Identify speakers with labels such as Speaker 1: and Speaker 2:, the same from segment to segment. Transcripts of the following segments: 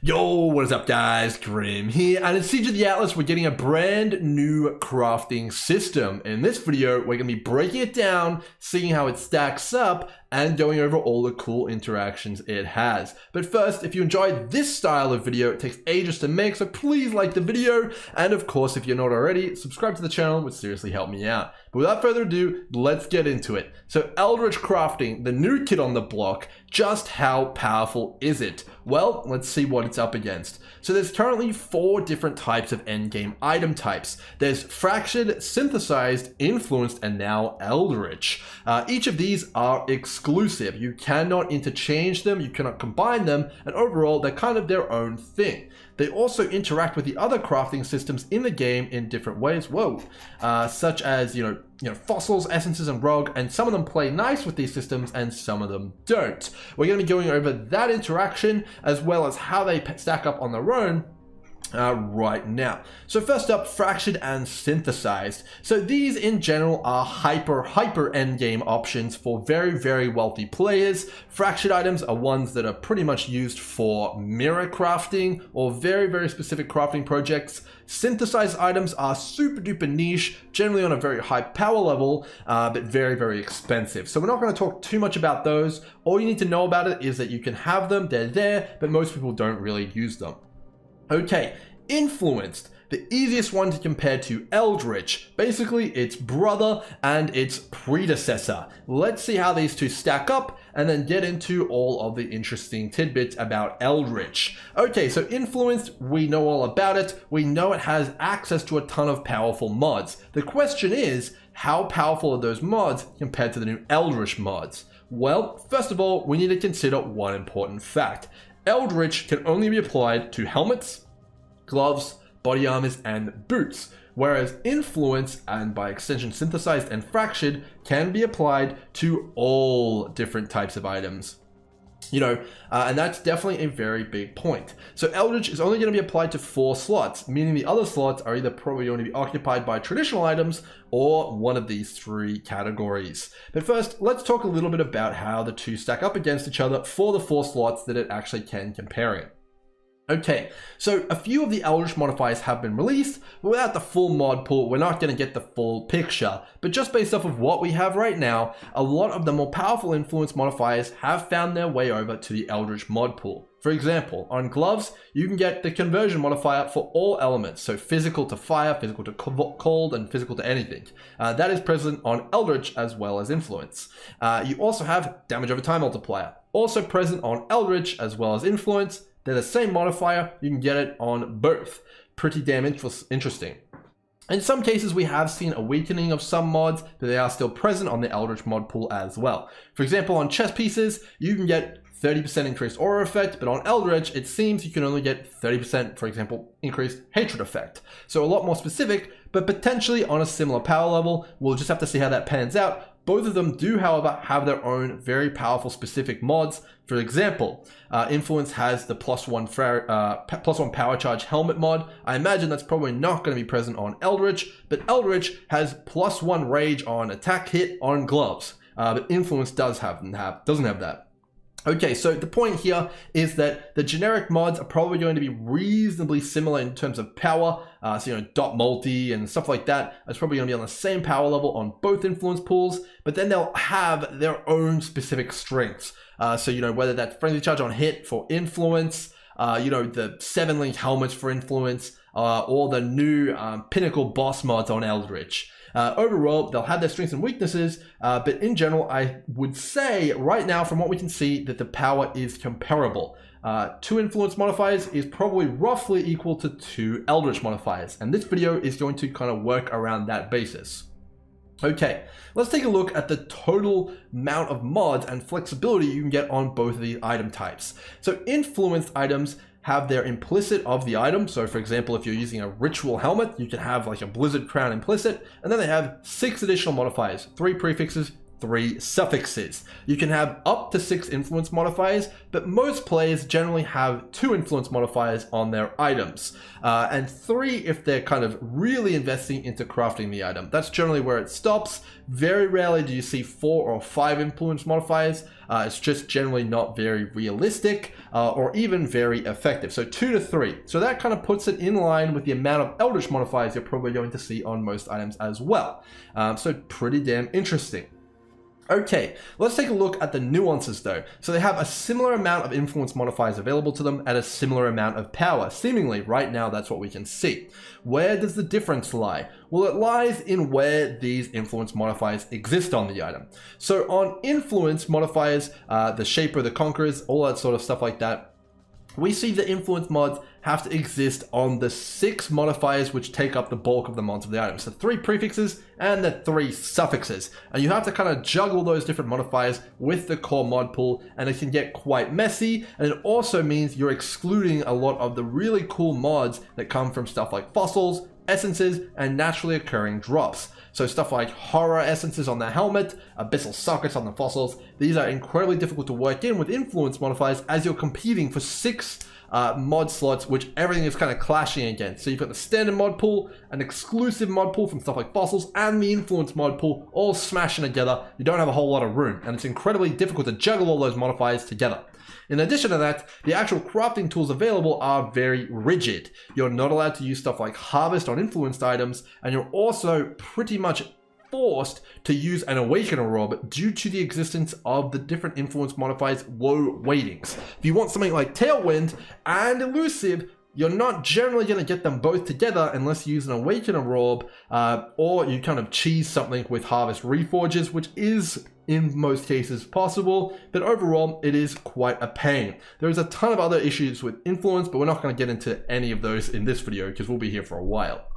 Speaker 1: Yo, what is up guys, Grim here, and in Siege of the Atlas we're getting a brand new crafting system. In this video we're going to be breaking it down, seeing how it stacks up, and going over all the cool interactions it has. But first, if you enjoyed this style of video, it takes ages to make, so please like the video, and of course if you're not already, subscribe to the channel, would seriously help me out. But without further ado, let's get into it. So Eldritch crafting, the new kid on the block, just how powerful is it? Well, let's see what it's up against. So there's currently 4 different types of endgame item types. There's fractured, synthesized, influenced, and now Eldritch. Each of these are exclusive. You cannot interchange them, you cannot combine them, and overall they're kind of their own thing. They also interact with the other crafting systems in the game in different ways, such as, you know, fossils, essences, and rogue, and some of them play nice with these systems and some of them don't. We're going to be going over that interaction as well as how they stack up on their own right now. So first up, fractured and synthesized. So these in general are hyper endgame options for very wealthy players. Fractured items are ones that are pretty much used for mirror crafting or very specific crafting projects. Synthesized items are super duper niche, generally on a very high power level, but very expensive. So we're not going to talk too much about those. All you need to know about it is that you can have them, they're there, but most people don't really use them. Okay, influenced, the easiest one to compare to Eldritch, basically its brother and its predecessor. Let's see how these two stack up and then get into all of the interesting tidbits about Eldritch. Okay, so influenced, we know all about it. We know it has access to a ton of powerful mods. The question is, how powerful are those mods compared to the new Eldritch mods? Well, first of all, we need to consider one important fact. Eldritch can only be applied to helmets, gloves, body armors, and boots, whereas influence, and by extension synthesized and fractured, can be applied to all different types of items. You know, and that's definitely a very big point. So Eldritch is only going to be applied to 4 slots, meaning the other slots are either probably going to be occupied by traditional items or one of these 3 categories. But first, let's talk a little bit about how the two stack up against each other for the 4 slots that it actually can compare in. Okay, so a few of the Eldritch modifiers have been released, but without the full mod pool, we're not going to get the full picture. But just based off of what we have right now, a lot of the more powerful influence modifiers have found their way over to the Eldritch mod pool. For example, on gloves, you can get the conversion modifier for all elements, so physical to fire, physical to cold, and physical to anything. That is present on Eldritch as well as influence. You also have damage over time multiplier, also present on Eldritch as well as influence. They're the same modifier, you can get it on both. Pretty damn interesting. In some cases, we have seen a weakening of some mods, but they are still present on the Eldritch mod pool as well. For example, on chest pieces, you can get 30% increased aura effect, but on Eldritch, it seems you can only get 30%, for example, increased hatred effect. So a lot more specific, but potentially on a similar power level. We'll just have to see how that pans out. Both of them do, however, have their own very powerful specific mods. For example, Influence has the +1 power charge helmet mod. I imagine that's probably not going to be present on Eldritch, but Eldritch has +1 rage on attack hit on gloves. But Influence doesn't have that. Okay, so the point here is that the generic mods are probably going to be reasonably similar in terms of power. So, you know, dot multi and stuff like that is probably going to be on the same power level on both influence pools, but then they'll have their own specific strengths. So, you know, whether that's frenzy charge on hit for influence, you know, the 7-link helmets for influence, or the new pinnacle boss mods on Eldritch. Overall, they'll have their strengths and weaknesses, but in general, I would say right now, from what we can see, that the power is comparable. 2 influence modifiers is probably roughly equal to 2 Eldritch modifiers, and this video is going to kind of work around that basis. Okay, let's take a look at the total amount of mods and flexibility you can get on both of these item types. So influenced items have their implicit of the item. So for example, if you're using a ritual helmet, you can have like a blizzard crown implicit, and then they have 6 additional modifiers, 3 prefixes, 3 suffixes. You can have up to 6 influence modifiers, but most players generally have 2 influence modifiers on their items, and 3 if they're kind of really investing into crafting the item. That's generally where it stops. Very rarely do you see 4 or 5 influence modifiers. It's just generally not very realistic or even very effective. So 2 to 3. So that kind of puts it in line with the amount of Eldritch modifiers you're probably going to see on most items as well. So pretty damn interesting. Okay, let's take a look at the nuances though. So they have a similar amount of influence modifiers available to them at a similar amount of power. Seemingly, right now, that's what we can see. Where does the difference lie? Well, it lies in where these influence modifiers exist on the item. So on influence modifiers, the Shaper, the Conquerors, all that sort of stuff like that, we see the influence mods have to exist on the 6 modifiers which take up the bulk of the mods of the item. So 3 prefixes and the 3 suffixes. And you have to kind of juggle those different modifiers with the core mod pool, and it can get quite messy. And it also means you're excluding a lot of the really cool mods that come from stuff like fossils, essences, and naturally occurring drops. So stuff like horror essences on the helmet, abyssal sockets on the fossils, these are incredibly difficult to work in with influence modifiers as you're competing for 6 mod slots, which everything is kind of clashing against. So you've got the standard mod pool, an exclusive mod pool from stuff like fossils, and the influence mod pool all smashing together. You don't have a whole lot of room, and it's incredibly difficult to juggle all those modifiers together. In addition to that, the actual crafting tools available are very rigid. You're not allowed to use stuff like harvest on influenced items, and you're also pretty much forced to use an Awakener Rob due to the existence of the different influence modifiers' low weightings. If you want something like Tailwind and Elusive, you're not generally going to get them both together unless you use an Awakener Rob, or you kind of cheese something with Harvest Reforges, which is in most cases possible, but overall it is quite a pain. There's a ton of other issues with influence, but we're not going to get into any of those in this video because we'll be here for a while.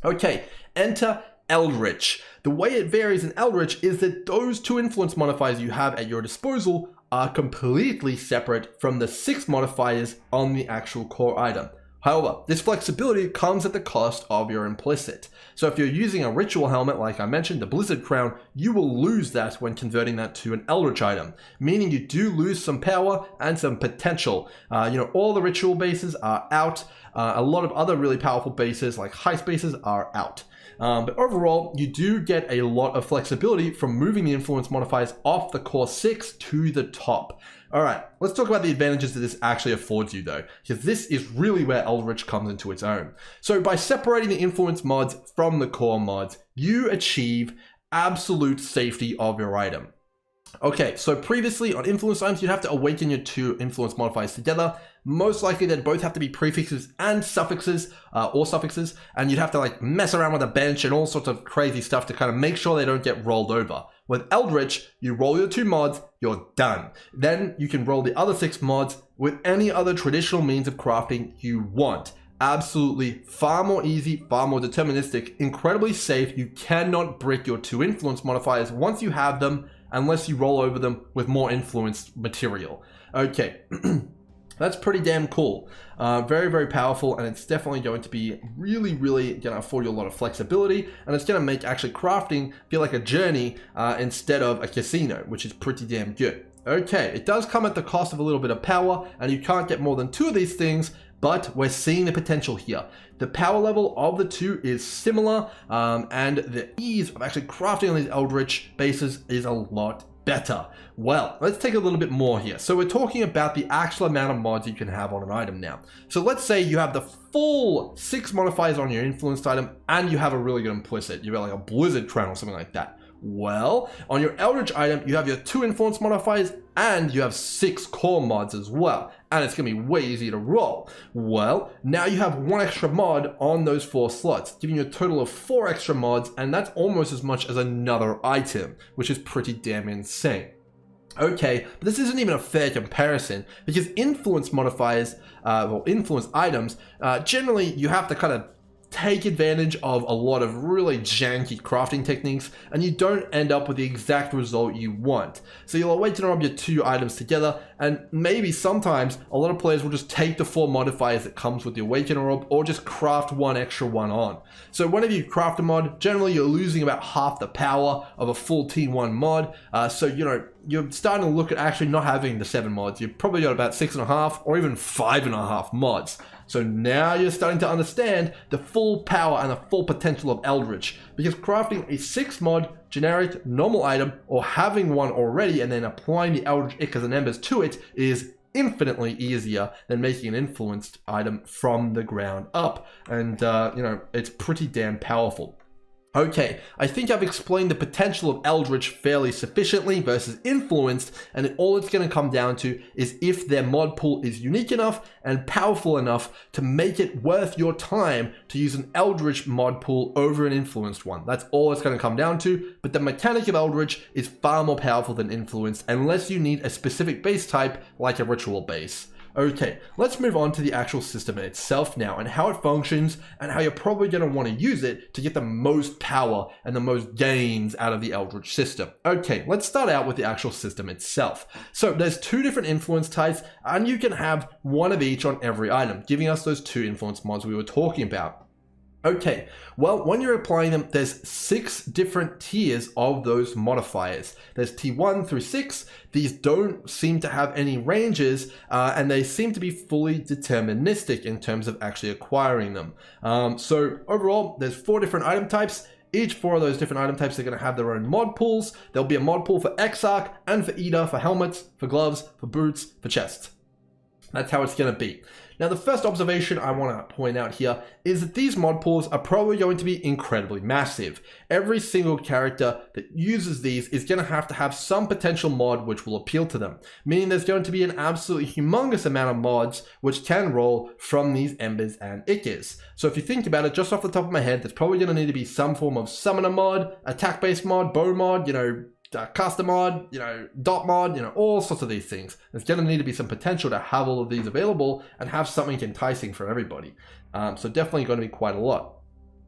Speaker 1: Okay, enter Eldritch. The way it varies in Eldritch is that those 2 influence modifiers you have at your disposal are completely separate from the 6 modifiers on the actual core item. However, this flexibility comes at the cost of your implicit. So if you're using a ritual helmet, like I mentioned, the Blizzard Crown, you will lose that when converting that to an Eldritch item, meaning you do lose some power and some potential. All the ritual bases are out. A lot of other really powerful bases, like heist bases, are out. But overall, you do get a lot of flexibility from moving the influence modifiers off the core 6 to the top. All right, let's talk about the advantages that this actually affords you though, because this is really where Eldritch comes into its own. So by separating the influence mods from the core mods, you achieve absolute safety of your item. Okay, so previously on influence items, you'd have to awaken your 2 influence modifiers together. Most likely they'd both have to be prefixes and suffixes, and you'd have to like mess around with a bench and all sorts of crazy stuff to kind of make sure they don't get rolled over. With Eldritch, you roll your 2 mods, you're done. Then you can roll the other 6 mods with any other traditional means of crafting you want. Absolutely far more easy, far more deterministic, incredibly safe. You cannot brick your 2 influence modifiers once you have them, unless you roll over them with more influenced material. Okay, that's pretty damn cool. Very, very powerful, and it's definitely going to be really, really going to afford you a lot of flexibility, and it's going to make actually crafting feel like a journey instead of a casino, which is pretty damn good. Okay, it does come at the cost of a little bit of power, and you can't get more than 2 of these things, but we're seeing the potential here. The power level of the 2 is similar, and the ease of actually crafting on these Eldritch bases is a lot better. Well, let's take a little bit more here. So we're talking about the actual amount of mods you can have on an item now. So let's say you have the full 6 modifiers on your influenced item, and you have a really good implicit. You've got like a Blizzard Crown or something like that. Well, on your Eldritch item, you have your 2 influence modifiers and you have 6 core mods as well. And it's going to be way easier to roll. Well, now you have 1 extra mod on those 4 slots, giving you a total of 4 extra mods, and that's almost as much as another item, which is pretty damn insane. Okay, but this isn't even a fair comparison, because influence modifiers, or influence items, generally you have to kind of take advantage of a lot of really janky crafting techniques, and you don't end up with the exact result you want. So you'll awaken orb your 2 items together, and maybe sometimes a lot of players will just take the 4 modifiers that comes with the awaken orb, or just craft 1 extra one on. So whenever you craft a mod, generally you're losing about half the power of a full T1 mod. So you're starting to look at actually not having the 7 mods. You've probably got about 6.5 or even 5.5 mods. So now you're starting to understand the full power and the full potential of Eldritch, because crafting a 6 mod generic normal item, or having one already and then applying the Eldritch Ichors and Embers to it, is infinitely easier than making an influenced item from the ground up. And it's pretty damn powerful. Okay, I think I've explained the potential of Eldritch fairly sufficiently versus influenced, and all it's going to come down to is if their mod pool is unique enough and powerful enough to make it worth your time to use an Eldritch mod pool over an influenced one. That's all it's going to come down to, but the mechanic of Eldritch is far more powerful than influenced unless you need a specific base type like a ritual base. Okay, let's move on to the actual system itself now, and how it functions, and how you're probably going to want to use it to get the most power and the most gains out of the Eldritch system. Okay, let's start out with the actual system itself. So there's 2 different influence types, and you can have one of each on every item, giving us those 2 influence mods we were talking about. Okay, well, when you're applying them, there's 6 different tiers of those modifiers. There's T1 through 6. These don't seem to have any ranges, and they seem to be fully deterministic in terms of actually acquiring them. So overall, there's 4 different item types. Each 4 of those different item types are going to have their own mod pools. There'll be a mod pool for Exarch and for Eater, for helmets, for gloves, for boots, for chests. That's how it's going to be. Now, the first observation I want to point out here is that these mod pools are probably going to be incredibly massive. Every single character that uses these is going to have some potential mod which will appeal to them, meaning there's going to be an absolutely humongous amount of mods which can roll from these Embers and Ichors. So if you think about it, just off the top of my head, there's probably going to need to be some form of summoner mod, attack-based mod, bow mod, caster mod, dot mod, all sorts of these things. There's going to need to be some potential to have all of these available and have something enticing for everybody. So definitely going to be quite a lot.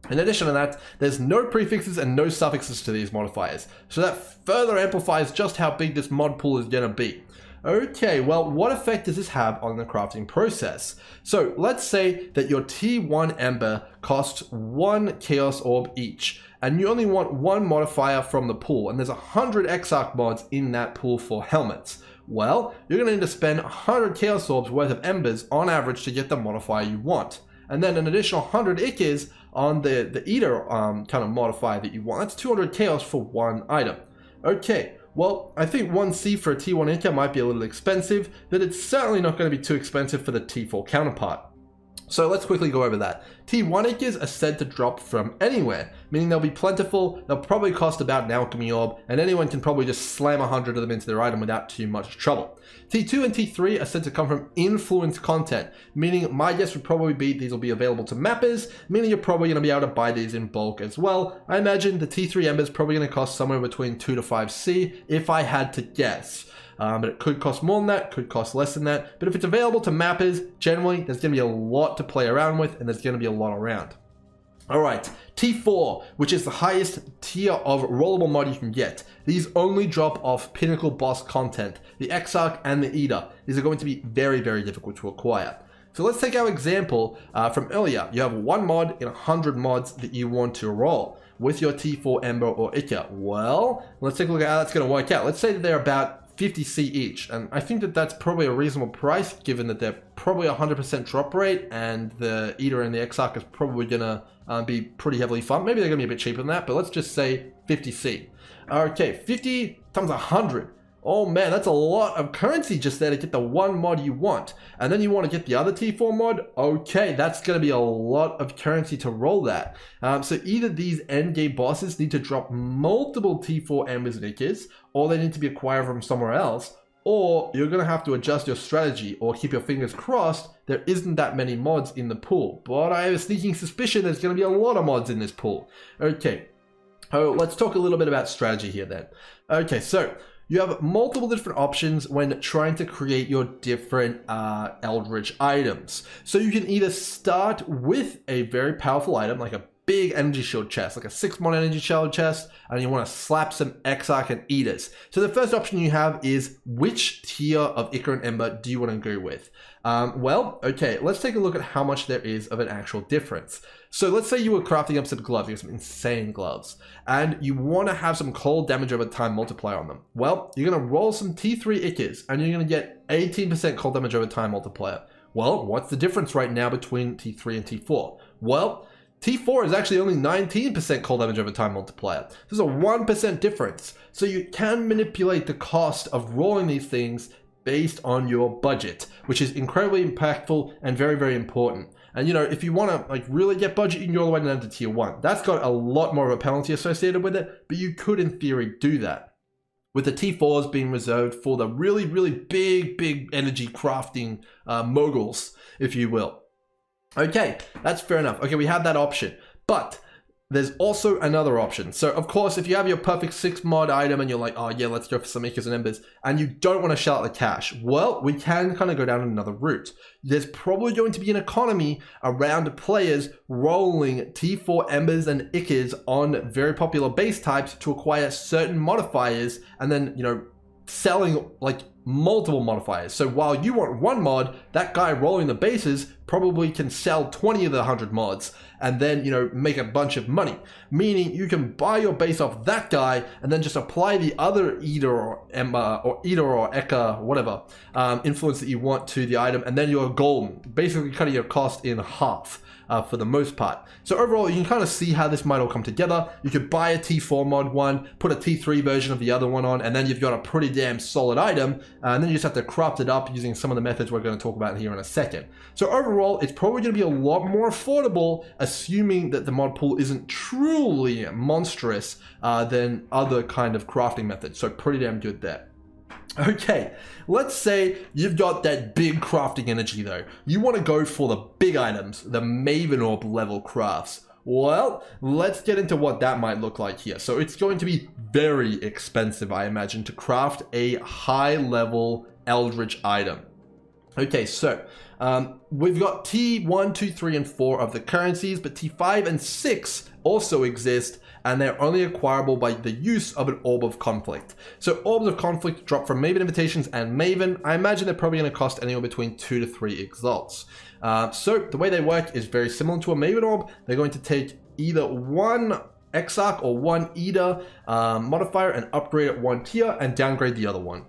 Speaker 1: In addition to that, there's no prefixes and no suffixes to these modifiers. So that further amplifies just how big this mod pool is going to be. Okay, well, what effect does this have on the crafting process? So let's say that your T1 Ember costs 1 Chaos Orb each, and you only want 1 modifier from the pool, and there's 100 Exarch mods in that pool for helmets. Well, you're going to need to spend 100 Chaos Orbs worth of Embers on average to get the modifier you want. And then an additional 100 Ichors on the Eater kind of modifier that you want. That's 200 Chaos for 1 item. Okay. Well, I think 1C for a T1 Ichor might be a little expensive, but it's certainly not going to be too expensive for the T4 counterpart. So let's quickly go over that. T1 Ichors are said to drop from anywhere, meaning they'll be plentiful, they'll probably cost about an alchemy orb, and anyone can probably just slam 100 of them into their item without too much trouble. T2 and T3 are said to come from influence content, meaning my guess would probably be these will be available to mappers, meaning you're probably going to be able to buy these in bulk as well. I imagine the T3 Ember is probably going to cost somewhere between 2 to 5C if I had to guess. But it could cost more than that, could cost less than that. But if it's available to mappers, generally there's going to be a lot to play around with, and there's going to be a lot around. Alright, T4, which is the highest tier of rollable mod you can get. These only drop off pinnacle boss content. The Exarch and the Eater. These are going to be very, very difficult to acquire. So let's take our example from earlier. You have 1 mod in 100 mods that you want to roll with your T4 Ember or Ichor. Well, let's take a look at how that's going to work out. Let's say that they're about 50C each, and I think that that's probably a reasonable price given that they're probably 100% drop rate, and the Eater and the Exarch is probably gonna be pretty heavily funded. Maybe they're gonna be a bit cheaper than that, but let's just say 50C. Okay, 50 times 100. Oh man, that's a lot of currency just there to get the 1 mod you want. And then you want to get the other T4 mod? Okay, that's going to be a lot of currency to roll that. So either these endgame bosses need to drop multiple T4 Embers and Ichors, or they need to be acquired from somewhere else, or you're going to have to adjust your strategy or keep your fingers crossed there isn't that many mods in the pool. But I have a sneaking suspicion there's going to be a lot of mods in this pool. Okay, let's talk a little bit about strategy here then. Okay, so you have multiple different options when trying to create your different Eldritch items. So you can either start with a very powerful item, like a big energy shield chest, like a 6-mod energy shield chest, and you want to slap some Exarch and Eaters. So the first option you have is which tier of Ichor and Ember do you want to go with? Well, okay, let's take a look at how much there is of an actual difference. So let's say you were crafting up some gloves, you have some insane gloves, and you want to have some cold damage over time multiplier on them. Well, you're going to roll some T3 Ichors, and you're going to get 18% cold damage over time multiplier. Well, what's the difference right now between T3 and T4? Well, T4 is actually only 19% cold damage over time multiplier. There's a 1% difference. So you can manipulate the cost of rolling these things based on your budget, which is incredibly impactful and very, very important. And you know, if you want to like really get budget, you can go all the way down to tier 1. That's got a lot more of a penalty associated with it, but you could in theory do that. With the T4s being reserved for the really, really big energy crafting moguls, if you will. Okay, that's fair enough. Okay, we have that option, but there's also another option. So of course, if you have your perfect 6-mod item and you're like, oh yeah, let's go for some Ichors and Embers, and you don't want to shell out the cash, well, we can kind of go down another route. There's probably going to be an economy around players rolling T4 Embers and Ichors on very popular base types to acquire certain modifiers, and then, you know, selling like multiple modifiers. So while you want 1 mod, that guy rolling the bases probably can sell 20 of the 100 mods and then, you know, make a bunch of money. Meaning you can buy your base off that guy and then just apply the other Eater or Ember or Eater or Eka, whatever influence that you want to the item, and then you're golden, basically cutting your cost in half. For the most part. So overall, you can kind of see how this might all come together. You could buy a T4 mod one, put a T3 version of the other one on, and then you've got a pretty damn solid item, and then you just have to craft it up using some of the methods we're going to talk about here in a second. So overall, it's probably going to be a lot more affordable, assuming that the mod pool isn't truly monstrous than other kind of crafting methods. So pretty damn good there. Okay, let's say you've got that big crafting energy though. You want to go for the big items, the Maven Orb level crafts. Well, let's get into what that might look like here. So it's going to be very expensive, I imagine, to craft a high level Eldritch item. Okay, so we've got T1, 2, 3, and 4 of the currencies, but T5 and 6 also exist, and they're only acquirable by the use of an Orb of Conflict. So Orbs of Conflict drop from Maven Invitations and Maven. I imagine they're probably going to cost anywhere between 2 to 3 Exalts. So the way they work is very similar to a Maven Orb. They're going to take either 1 Exarch or 1 Eater modifier and upgrade it 1 tier and downgrade the other one.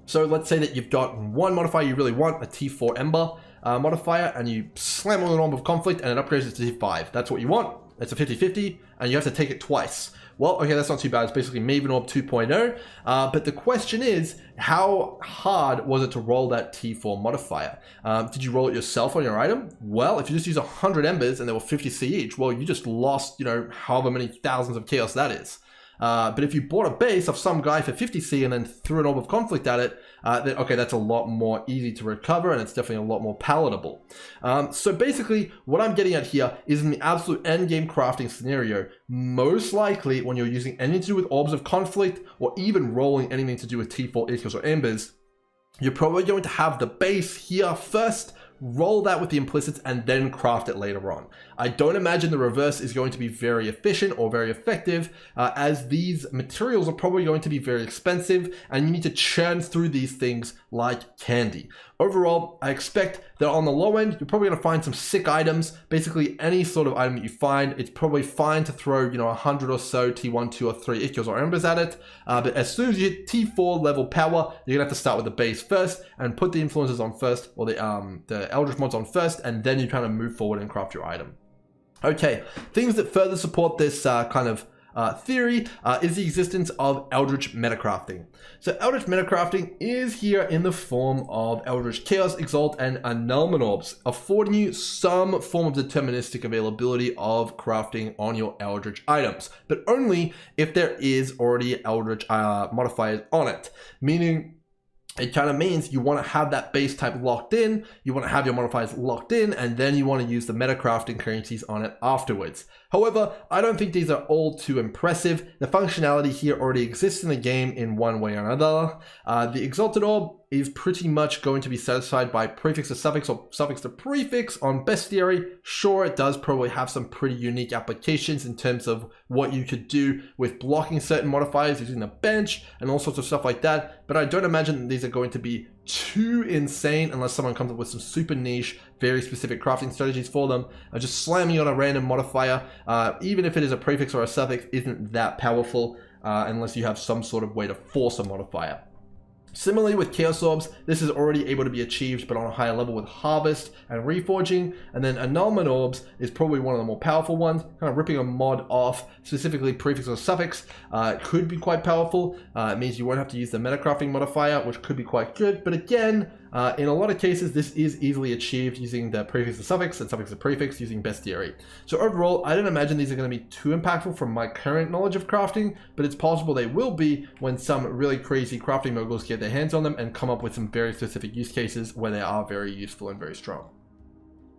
Speaker 1: So let's say that you've got 1 modifier you really want, a T4 Ember modifier, and you slam on an Orb of Conflict and it upgrades it to T5. That's what you want. It's a 50-50, and you have to take it twice. Well, okay, that's not too bad. It's basically Maven Orb 2.0. But the question is, how hard was it to roll that T4 modifier? Did you roll it yourself on your item? Well, if you just use 100 Embers and there were 50 C each, well, you just lost, you know, however many thousands of chaos that is. But if you bought a base of some guy for 50 C and then threw an Orb of Conflict at it, then okay, that's a lot more easy to recover, and it's definitely a lot more palatable. So basically, what I'm getting at here is in the absolute endgame crafting scenario, most likely when you're using anything to do with Orbs of Conflict, or even rolling anything to do with T4 Ichors or Embers, you're probably going to have the base here first, roll that with the implicits, and then craft it later on. I don't imagine the reverse is going to be very efficient or very effective, as these materials are probably going to be very expensive, and you need to churn through these things like candy. Overall, I expect that on the low end, you're probably going to find some sick items. Basically, any sort of item that you find, it's probably fine to throw, you know, 100 or so T1, 2, or 3 Ichors or Embers at it. But as soon as you hit T4 level power, you're going to have to start with the base first and put the influences on first, or the Eldritch mods on first, and then you kind of move forward and craft your item. Okay, things that further support this kind of theory is the existence of Eldritch metacrafting. So Eldritch metacrafting is here in the form of Eldritch Chaos, Exalt, and Annulment Orbs, affording you some form of deterministic availability of crafting on your Eldritch items, but only if there is already Eldritch modifiers on it, meaning it kind of means you want to have that base type locked in, you want to have your modifiers locked in, and then you want to use the meta crafting currencies on it afterwards. However, I don't think these are all too impressive. The functionality here already exists in the game in one way or another. The Exalted Orb is pretty much going to be satisfied by prefix to suffix or suffix to prefix on bestiary. Sure, it does probably have some pretty unique applications in terms of what you could do with blocking certain modifiers using the bench and all sorts of stuff like that, but I don't imagine that these are going to be too insane unless someone comes up with some super niche, very specific crafting strategies for them. Just slamming on a random modifier, even if it is a prefix or a suffix, isn't that powerful unless you have some sort of way to force a modifier. Similarly with Chaos Orbs, this is already able to be achieved but on a higher level with Harvest and Reforging, and then Annulment Orbs is probably one of the more powerful ones. Kind of ripping a mod off, specifically prefix or suffix, could be quite powerful. It means you won't have to use the metacrafting modifier, which could be quite good, but again, in a lot of cases, this is easily achieved using the prefix to suffix and suffix to prefix using bestiary. So overall, I don't imagine these are going to be too impactful from my current knowledge of crafting, but it's possible they will be when some really crazy crafting moguls get their hands on them and come up with some very specific use cases where they are very useful and very strong.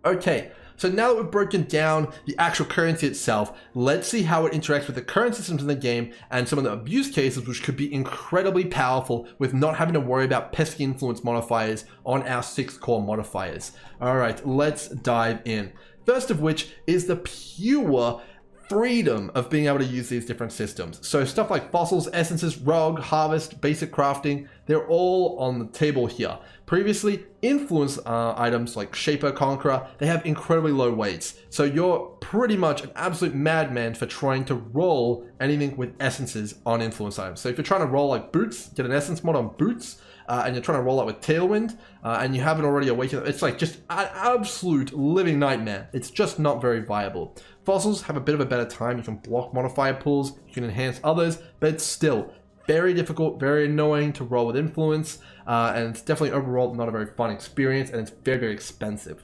Speaker 1: Okay, so now that we've broken down the actual currency itself, let's see how it interacts with the current systems in the game and some of the abuse cases which could be incredibly powerful with not having to worry about pesky influence modifiers on our 6 core modifiers. Alright, let's dive in. First of which is the pure freedom of being able to use these different systems. So stuff like fossils, essences, rogue, harvest, basic crafting, they're all on the table here. Previously, influence items like Shaper, Conqueror, they have incredibly low weights. So you're pretty much an absolute madman for trying to roll anything with essences on influence items. So if you're trying to roll like boots, get an essence mod on boots, and you're trying to roll out with Tailwind, and you haven't already awakened, it's like just an absolute living nightmare. It's just not very viable. Fossils have a bit of a better time. You can block modifier pools, you can enhance others, but it's still very difficult, very annoying to roll with influence, and it's definitely overall not a very fun experience, and it's very, very expensive.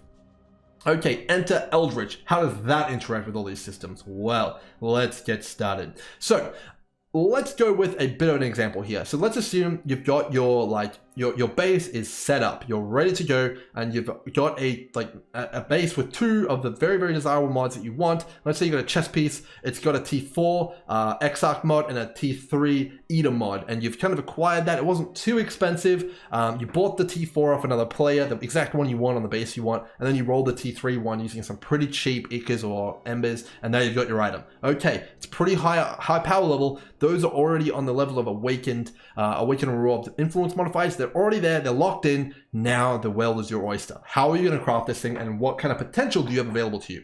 Speaker 1: Okay, enter Eldritch. How does that interact with all these systems? Well, let's get started. So, let's go with a bit of an example here. So let's assume you've got your base is set up, you're ready to go, and you've got a base with 2 of the very, very desirable mods that you want. Let's say you got a chess piece, it's got a T4 Exarch mod and a T3 Eater mod, and you've kind of acquired that. It wasn't too expensive. You bought the T4 off another player, the exact one you want on the base you want, and then you rolled the T3 one using some pretty cheap Ichas or Embers, and now you've got your item. Okay, it's pretty high power level. Those are already on the level of Awakened Robbed influence modifiers. They're already there, they're locked in. Now the world is your oyster. How are you going to craft this thing, and what kind of potential do you have available to you?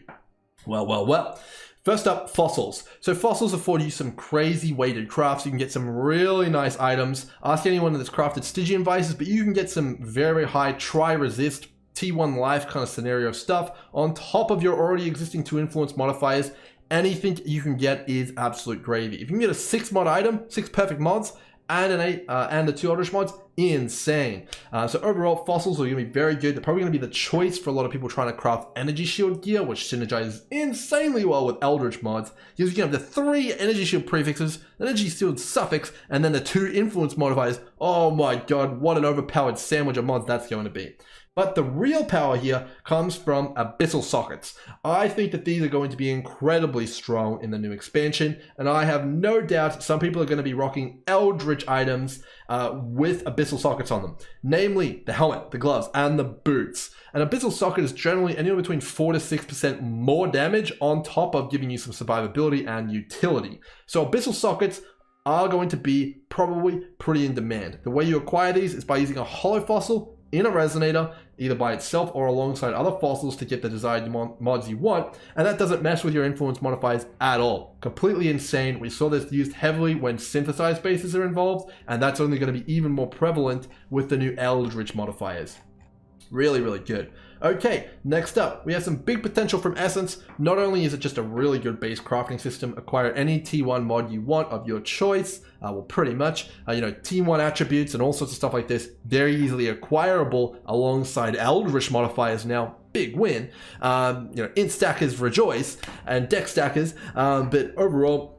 Speaker 1: Well. First up, fossils. So fossils afford you some crazy weighted crafts. You can get some really nice items. Ask anyone that's crafted Stygian Vices, but you can get some very, very high try-resist, T1 life kind of scenario stuff on top of your already existing 2 influence modifiers. Anything you can get is absolute gravy. If you can get a 6 mod item, 6 perfect mods, and an 8 and the 2 Eldritch mods, insane. So overall, fossils are going to be very good. They're probably going to be the choice for a lot of people trying to craft energy shield gear, which synergizes insanely well with Eldritch mods. Because you can have the 3 energy shield prefixes, energy shield suffix, and then the 2 influence modifiers. Oh my god, what an overpowered sandwich of mods that's going to be. But the real power here comes from Abyssal Sockets. I think that these are going to be incredibly strong in the new expansion, and I have no doubt some people are going to be rocking Eldritch items with Abyssal Sockets on them. Namely, the helmet, the gloves, and the boots. An Abyssal Socket is generally anywhere between 4 to 6% more damage on top of giving you some survivability and utility. So Abyssal Sockets are going to be probably pretty in demand. The way you acquire these is by using a hollow fossil in a resonator, either by itself or alongside other fossils to get the desired mods you want, and that doesn't mess with your influence modifiers at all. Completely insane. We saw this used heavily when synthesized bases are involved, and that's only going to be even more prevalent with the new Eldritch modifiers. Really, really good. Okay, next up, we have some big potential from Essence. Not only is it just a really good base crafting system, acquire any T1 mod you want of your choice, well, pretty much, T1 attributes and all sorts of stuff like this, very easily acquirable alongside Eldritch modifiers now. Big win. Int stackers rejoice, and deck stackers, but overall,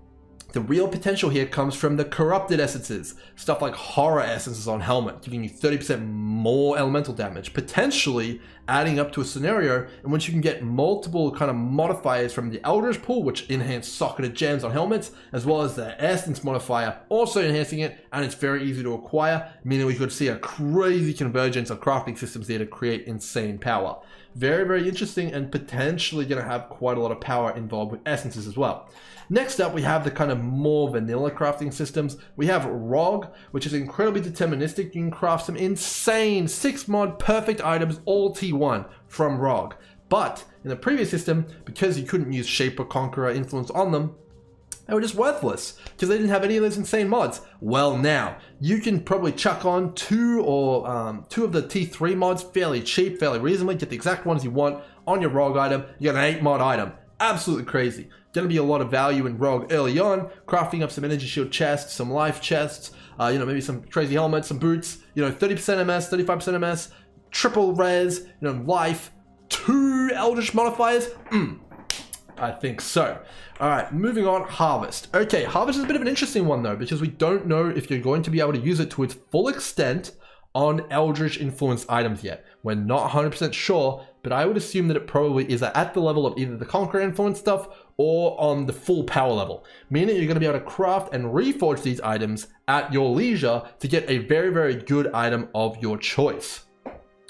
Speaker 1: The real potential here comes from the corrupted essences, stuff like horror essences on helmet, giving you 30% more elemental damage, potentially adding up to a scenario in which you can get multiple kind of modifiers from the Eldritch pool, which enhance socketed gems on helmets, as well as the essence modifier also enhancing it, and it's very easy to acquire, meaning we could see a crazy convergence of crafting systems here to create insane power. Very, very interesting, and potentially going to have quite a lot of power involved with essences as well. Next up, we have the kind of more vanilla crafting systems. We have ROG, which is incredibly deterministic. You can craft some insane 6-mod perfect items, all T1 from ROG. But in the previous system, because you couldn't use Shaper, Conqueror, Influence on them, they were just worthless because they didn't have any of those insane mods. Well, now you can probably chuck on two of the T3 mods fairly cheap, fairly reasonably, get the exact ones you want on your ROG item. You got an 8-mod item. Absolutely crazy. Going to be a lot of value in ROG early on, crafting up some energy shield chests, some life chests, maybe some crazy helmets, some boots, 30% MS, 35% MS, triple res, life, 2 Eldritch modifiers. I think so. All right, moving on, Harvest. Okay, Harvest is a bit of an interesting one though, because we don't know if you're going to be able to use it to its full extent on Eldritch influenced items yet. We're not 100% sure, but I would assume that it probably is at the level of either the Conqueror influence stuff or on the full power level, meaning you're going to be able to craft and reforge these items at your leisure to get a very, very good item of your choice.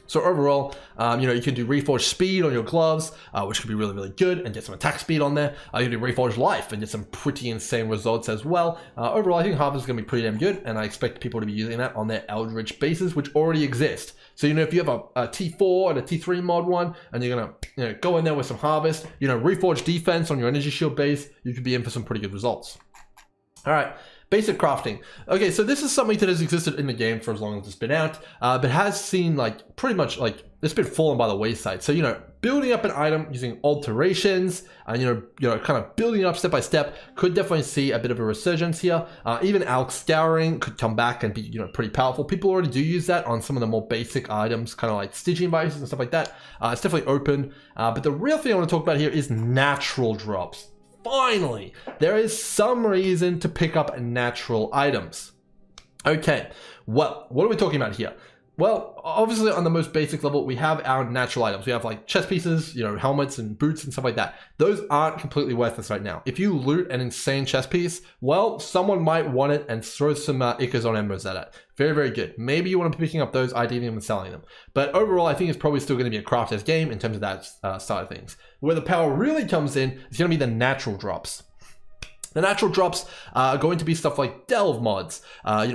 Speaker 1: So overall, you can do Reforged Speed on your gloves, which could be really, really good, and get some attack speed on there. You can do Reforged Life and get some pretty insane results as well. Overall, I think Harvest is going to be pretty damn good, and I expect people to be using that on their Eldritch bases, which already exist. So, if you have a T4 and a T3 mod one, and you're going to go in there with some Harvest, Reforged Defense on your energy shield base, you could be in for some pretty good results. All right. Basic crafting. Okay, so this is something that has existed in the game for as long as it's been out, but has seen pretty much it's been fallen by the wayside. So, building up an item using alterations and, kind of building it up step by step could definitely see a bit of a resurgence here. Even Alk Scouring could come back and be, pretty powerful. People already do use that on some of the more basic items, kind of like stitching devices and stuff like that. It's definitely open. But the real thing I want to talk about here is natural drops. Finally, there is some reason to pick up natural items. Okay, well, what are we talking about here? Well, obviously on the most basic level, we have our natural items. We have like chest pieces, helmets and boots and stuff like that. Those aren't completely worthless right now. If you loot an insane chest piece, well, someone might want it and throw some Ichors on Embers at it. Very, very good. Maybe you want to be picking up those, ideally, and selling them. But overall, I think it's probably still going to be a crafters game in terms of that side of things. Where the power really comes in is going to be the natural drops. The natural drops are going to be stuff like delve mods,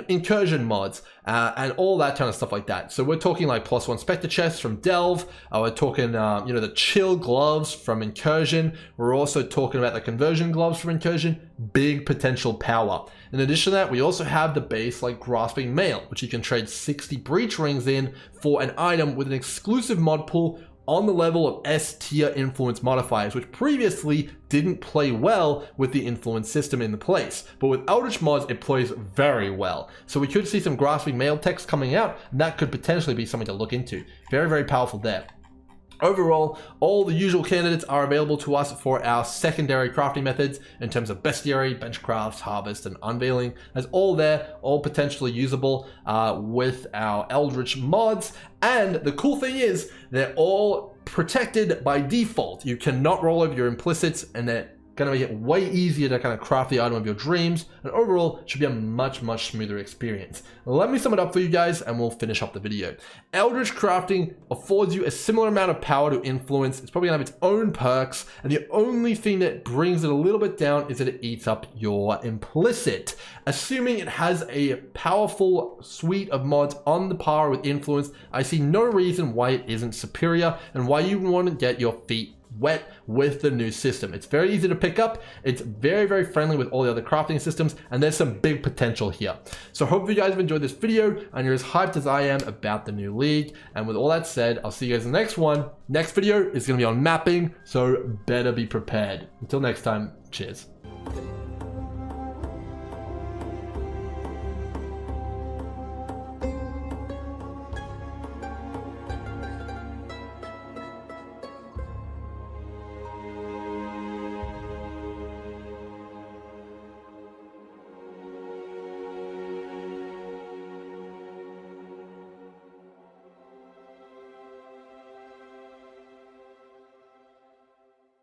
Speaker 1: incursion mods, and all that kind of stuff like that. So we're talking like +1 Spectre chests from delve. We're talking, the chill gloves from incursion. We're also talking about the conversion gloves from incursion. Big potential power. In addition to that, we also have the base like grasping mail, which you can trade 60 breach rings in for an item with an exclusive mod pool on the level of S tier influence modifiers, which previously didn't play well with the influence system in the place. But with Eldritch mods, it plays very well. So we could see some grasping mail text coming out, and that could potentially be something to look into. Very, very powerful there. Overall, all the usual candidates are available to us for our secondary crafting methods in terms of bestiary, benchcraft, harvest, and unveiling. That's all there, all potentially usable with our Eldritch mods. And the cool thing is, they're all protected by default. You cannot roll over your implicits, and they're going to make it way easier to kind of craft the item of your dreams, and overall it should be a much, much smoother experience. Let me sum it up for you guys and we'll finish up the video. Eldritch crafting affords you a similar amount of power to influence. It's probably gonna have its own perks, and the only thing that brings it a little bit down is that it eats up your implicit. Assuming it has a powerful suite of mods on the par with influence, I see no reason why it isn't superior and why you want to get your feet wet with the new system. It's very easy to pick up. It's very, very friendly with all the other crafting systems, and there's some big potential here. So hopefully you guys have enjoyed this video and you're as hyped as I am about the new league. And with all that said, I'll see you guys in the next one. Next video is going to be on mapping, so better be prepared. Until next time, cheers.